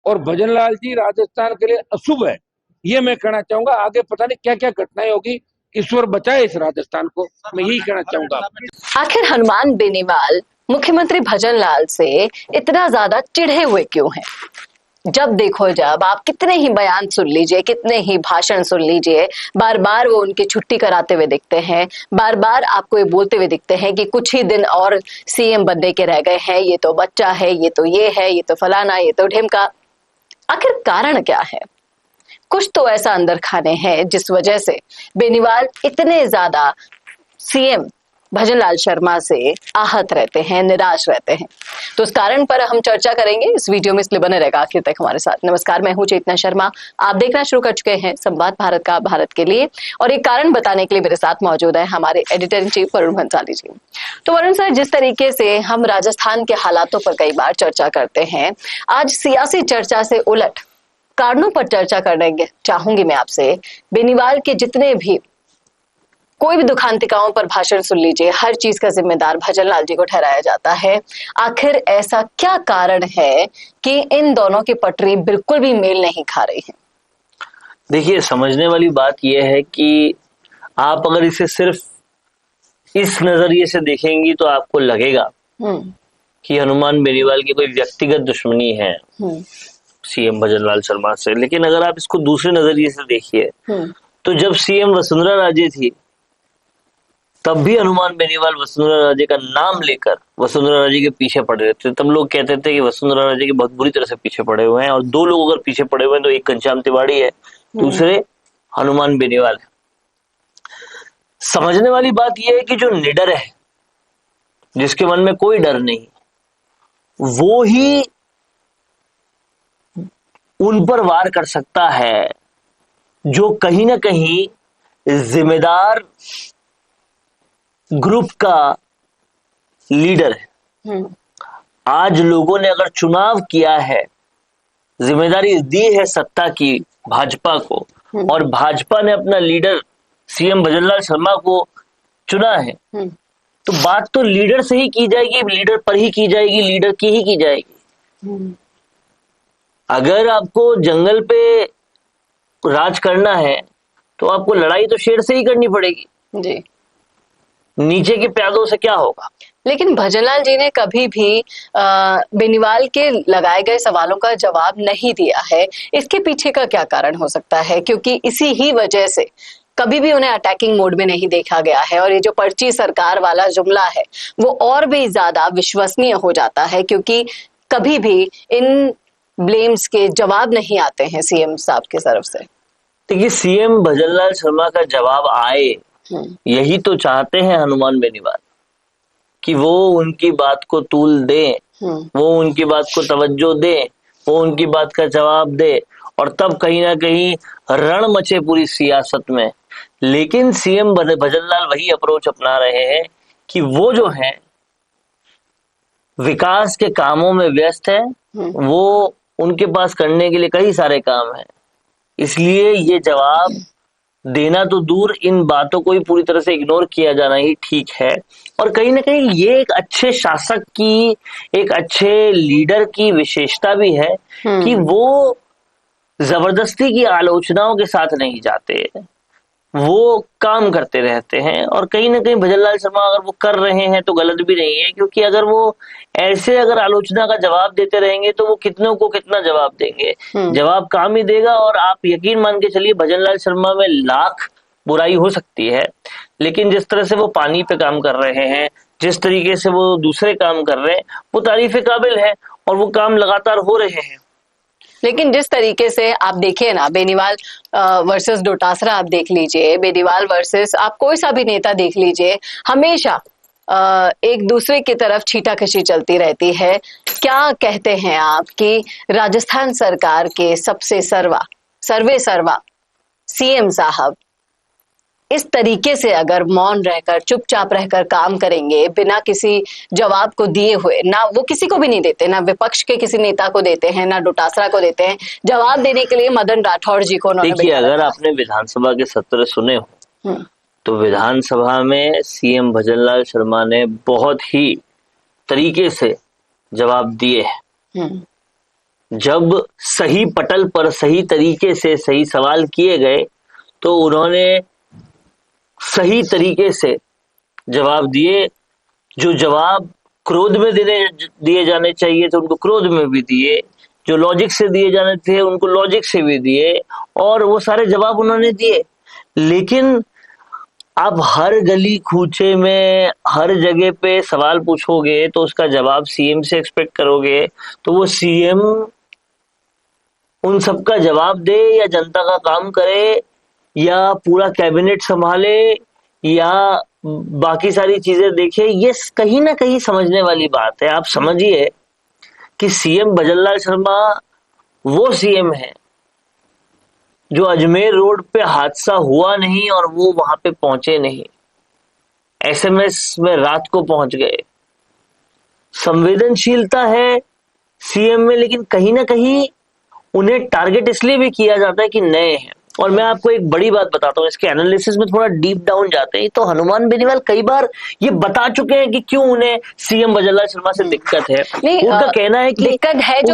और भजनलाल जी राजस्थान के लिए अशुभ है, ये मैं कहना चाहूंगा। आगे पता नहीं क्या क्या घटनाएं होगी, ईश्वर बचाए इस राजस्थान को, मैं यही कहना चाहूंगा। आखिर हनुमान बेनीवाल मुख्यमंत्री भजनलाल से इतना ज्यादा चिढ़े हुए क्यों हैं? जब देखो जब आप कितने ही बयान सुन लीजिए, कितने ही भाषण सुन लीजिए, बार बार वो उनकी छुट्टी कराते हुए दिखते हैं, बार बार आपको ये बोलते हुए दिखते हैं कि कुछ ही दिन और सीएम बनने के रह गए हैं, ये तो बच्चा है, ये तो ये है, ये तो फलाना, ये तो ढिमका। आखिर कारण क्या है? कुछ तो ऐसा अंदर खाने हैं जिस वजह से बेनीवाल इतने ज्यादा सीएम भजनलाल शर्मा से आहत रहते हैं, निराश रहते हैं। तो उस कारण पर हम चर्चा करेंगे इस वीडियो में, इसलिए बने रहेगा आखिर तक हमारे साथ। नमस्कार, मैं हूं चेतना शर्मा, आप देखना शुरू कर चुके हैं संवाद भारत का, भारत के लिए। और एक कारण बताने के लिए मेरे साथ मौजूद है हमारे editor in chief Varun Bhansali ji. तो वरुण सर, जिस तरीके से हम राजस्थान के हालातों पर कई बार चर्चा करते हैं, आज सियासी चर्चा से उलट कारणों पर चर्चा करने चाहूंगी मैं आपसे। बेनीवाल के जितने भी कोई भी दुखांतिकाओं पर भाषण सुन लीजिए, हर चीज का जिम्मेदार भजनलाल जी को ठहराया जाता है। आखिर ऐसा क्या कारण है कि इन दोनों की पटरी बिल्कुल भी मेल नहीं खा रही है? देखिए, समझने वाली बात यह है कि आप अगर इसे सिर्फ इस नजरिए से देखेंगी तो आपको लगेगा कि हनुमान बेनीवाल की कोई व्यक्तिगत दुश्मनी है सीएम भजनलाल शर्मा से। लेकिन अगर आप इसको दूसरे नजरिए से देखिए तो जब सीएम वसुंधरा राजे थी तब भी हनुमान बेनीवाल वसुंधरा राजे का नाम लेकर वसुंधरा राजे के पीछे पड़े रहते थे। तब लोग कहते थे कि वसुंधरा राजे के बहुत बुरी तरह से पीछे पड़े हुए हैं, और दो लोग अगर पीछे पड़े हुए हैं तो एक घनश्याम तिवाड़ी है, दूसरे हनुमान बेनीवाल है। समझने वाली बात यह है कि जो निडर है, जिसके मन में कोई डर नहीं, वो ही उन पर वार कर सकता है जो कहीं ना कहीं जिम्मेदार ग्रुप का लीडर है। आज लोगों ने अगर चुनाव किया है, जिम्मेदारी दी है सत्ता की भाजपा को, और भाजपा ने अपना लीडर सीएम भजनलाल शर्मा को चुना है, तो बात तो लीडर से ही की जाएगी, लीडर पर ही की जाएगी, लीडर की ही की जाएगी। अगर आपको जंगल पे राज करना है तो आपको लड़ाई तो शेर से ही करनी पड़ेगी जी। नीचे के प्यादों से क्या होगा? लेकिन भजनलाल जी ने कभी भी बेनीवाल के लगाए गए सवालों का जवाब नहीं दिया है। इसके पीछे का क्या कारण हो सकता है? क्योंकि इसी ही वजह से कभी भी उन्हें अटैकिंग मोड में नहीं देखा गया है, और ये जो पर्ची सरकार वाला जुमला है वो और भी ज्यादा विश्वसनीय हो जाता है, क्योंकि कभी भी इन ब्लेम्स के जवाब नहीं आते हैं सीएम साहब की तरफ से। देखिए, सीएम भजनलाल शर्मा का जवाब आए, यही तो चाहते हैं हनुमान बेनीवाल, कि वो उनकी बात को तूल दे, वो उनकी बात को तवज्जो दे, वो उनकी बात का जवाब दे, और तब कहीं ना कहीं रण मचे पूरी सियासत में। लेकिन सीएम भजनलाल वही अप्रोच अपना रहे हैं कि वो जो है विकास के कामों में व्यस्त है, वो उनके पास करने के लिए कई सारे काम हैं, इसलिए ये जवाब देना तो दूर, इन बातों को ही पूरी तरह से इग्नोर किया जाना ही ठीक है। और कहीं ना कहीं ये एक अच्छे शासक की, एक अच्छे लीडर की विशेषता भी है कि वो जबरदस्ती की आलोचनाओं के साथ नहीं जाते, वो काम करते रहते हैं। और कहीं ना कहीं भजनलाल शर्मा अगर वो कर रहे हैं तो गलत भी नहीं है, क्योंकि अगर वो ऐसे अगर आलोचना का जवाब देते रहेंगे तो वो कितनों को कितना जवाब देंगे, जवाब काम ही देगा। और आप यकीन मान के चलिए, भजनलाल शर्मा में लाख बुराई हो सकती है, लेकिन जिस तरह से वो पानी पे काम कर रहे हैं, जिस तरीके से वो दूसरे काम कर रहे हैं, वो तारीफ काबिल है, और वो काम लगातार हो रहे हैं। लेकिन जिस तरीके से आप देखिए ना, बेनीवाल वर्सेस डोटासरा आप देख लीजिए, बेनीवाल वर्सेस आप कोई सा भी नेता देख लीजिए, हमेशा एक दूसरे की तरफ छीटाकशी चलती रहती है। क्या कहते हैं आप कि राजस्थान सरकार के सबसे सर्वे सर्वा सीएम साहब इस तरीके से अगर मौन रहकर, चुपचाप रहकर काम करेंगे, बिना किसी जवाब को दिए हुए, ना वो किसी को भी नहीं देते, ना विपक्ष के किसी नेता को देते हैं, ना डोटासरा को देते हैं, जवाब देने के लिए मदन राठौड़ जी को उन्होंने। देखिए, अगर आपने विधानसभा के सत्र सुने हो तो विधानसभा में सीएम भजनलाल शर्मा ने बहुत ही तरीके से जवाब दिए हैं। जब सही पटल पर सही तरीके से सही सवाल किए गए तो उन्होंने सही तरीके से जवाब दिए। जो जवाब क्रोध में दिए जाने चाहिए थे उनको क्रोध में भी दिए, जो लॉजिक से दिए जाने थे उनको लॉजिक से भी दिए, और वो सारे जवाब उन्होंने दिए। लेकिन आप हर गली कूचे में हर जगह पे सवाल पूछोगे तो उसका जवाब सीएम से एक्सपेक्ट करोगे, तो वो सीएम उन सबका जवाब दे या जनता का काम करे या पूरा कैबिनेट संभाले या बाकी सारी चीजें देखे, ये कहीं ना कहीं समझने वाली बात है। आप समझिए कि सीएम भजनलाल शर्मा वो सीएम है जो अजमेर रोड पे हादसा हुआ नहीं और वो वहां पे पहुंचे नहीं, एसएमएस में रात को पहुंच गए। संवेदनशीलता है सीएम में, लेकिन कहीं ना कहीं उन्हें टारगेट इसलिए भी किया जाता है कि नए हैं। और मैं आपको एक बड़ी बात बताता हूँ, इसके एनालिसिस में थोड़ा डीप डाउन जाते हैं। तो हनुमान बेनीवाल कई बार ये बता चुके हैं कि क्यों उन्हें सीएम भजनलाल शर्मा से दिक्कत है। उनका कहना है कि दिक्कत है जो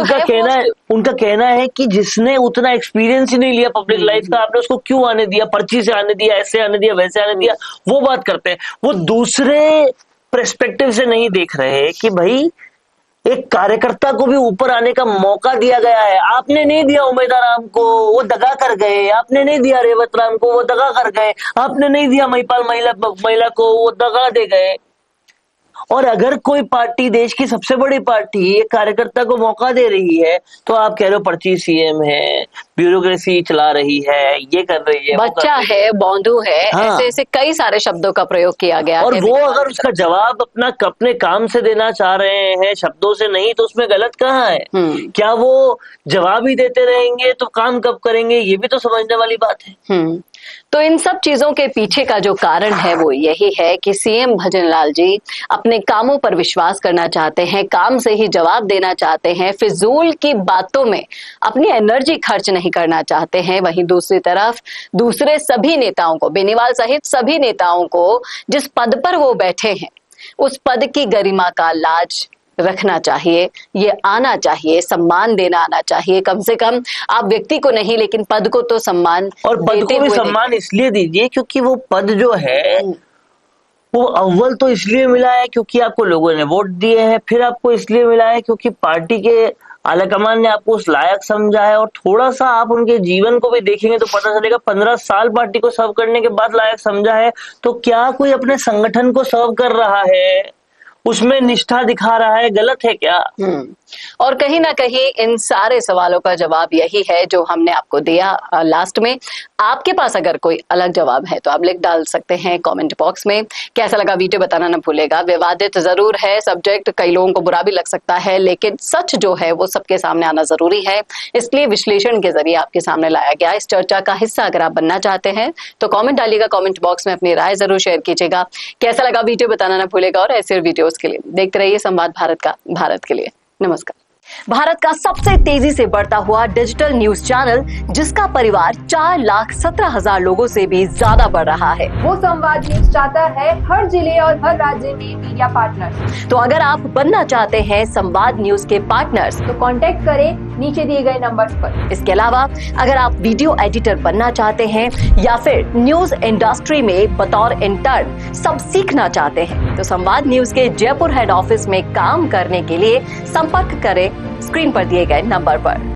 उनका कहना है कि जिसने उतना एक्सपीरियंस ही नहीं लिया पब्लिक लाइफ का, आपने उसको क्यों आने दिया, पर्ची से आने दिया, ऐसे आने दिया, वैसे आने दिया, वो बात करते हैं। वो दूसरे पर्सपेक्टिव से नहीं देख रहे कि भाई एक कार्यकर्ता को भी ऊपर आने का मौका दिया गया है। आपने नहीं दिया उमेदा राम को, वो दगा कर गए। आपने नहीं दिया रेवत राम को, वो दगा कर गए। आपने नहीं दिया महिपाल महिला को, वो दगा दे गए। और अगर कोई पार्टी, देश की सबसे बड़ी पार्टी, एक कार्यकर्ता को मौका दे रही है तो आप कह रहे हो पर्ची सीएम है, ब्यूरोक्रेसी चला रही है, ये कर रही है, बच्चा है, बौंधू है। हाँ। ऐसे ऐसे कई सारे शब्दों का प्रयोग किया गया। और वो अगर उसका जवाब अपने काम से देना चाह रहे हैं, शब्दों से नहीं, तो उसमें गलत कहाँ है? क्या वो जवाब ही देते रहेंगे तो काम कब करेंगे? ये भी तो समझने वाली बात है। तो इन सब चीजों के पीछे का जो कारण है वो यही है कि सीएम भजनलाल जी अपने कामों पर विश्वास करना चाहते हैं, काम से ही जवाब देना चाहते हैं, फिजूल की बातों में अपनी एनर्जी खर्च नहीं करना चाहते हैं। वहीं दूसरी तरफ दूसरे सभी नेताओं को, बेनीवाल सहित सभी नेताओं को जिस पद पर वो बैठे हैं उस पद की गरिमा का लाज रखना चाहिए, ये आना चाहिए, सम्मान देना आना चाहिए। कम से कम आप व्यक्ति को नहीं लेकिन पद को तो सम्मान, और पद को भी सम्मान इसलिए दीजिए क्योंकि वो पद जो है वो अव्वल तो इसलिए मिला है क्योंकि आपको लोगों ने वोट दिए हैं, फिर आपको इसलिए मिला है क्योंकि पार्टी के आलाकमान ने आपको उस लायक समझा है। और थोड़ा सा आप उनके जीवन को भी देखेंगे तो पता चलेगा 15 साल पार्टी को सर्व करने के बाद लायक समझा है। तो क्या कोई अपने संगठन को सर्व कर रहा है, उसमें निष्ठा दिखा रहा है, गलत है क्या? और कहीं ना कहीं इन सारे सवालों का जवाब यही है जो हमने आपको दिया लास्ट में। आपके पास अगर कोई अलग जवाब है तो आप लिख डाल सकते हैं कमेंट बॉक्स में। कैसा लगा वीडियो बताना ना भूलेगा। विवादित जरूर है सब्जेक्ट, कई लोगों को बुरा भी लग सकता है, लेकिन सच जो है वो सबके सामने आना जरूरी है, इसलिए विश्लेषण के जरिए आपके सामने लाया गया। इस चर्चा का हिस्सा अगर आप बनना चाहते हैं तो कॉमेंट डालिएगा, कॉमेंट बॉक्स में अपनी राय जरूर शेयर कीजिएगा। कैसा लगा वीडियो बताना ना भूलेगा। और ऐसे वीडियोस के लिए देखते रहिए संवाद भारत का, भारत के लिए। नमस्कार। भारत का सबसे तेजी से बढ़ता हुआ डिजिटल न्यूज चैनल जिसका परिवार 4,17,000 लोगों से भी ज्यादा बढ़ रहा है, वो संवाद न्यूज चाहता है हर जिले और हर राज्य में मीडिया पार्टनर्स। तो अगर आप बनना चाहते हैं संवाद न्यूज के पार्टनर्स तो कांटेक्ट करें नीचे दिए गए नंबर्स पर। इसके अलावा अगर आप वीडियो एडिटर बनना चाहते हैं या फिर न्यूज इंडस्ट्री में बतौर इंटर्न सब सीखना चाहते हैं तो संवाद न्यूज के जयपुर हेड ऑफिस में काम करने के लिए संपर्क करें स्क्रीन पर दिए गए नंबर पर।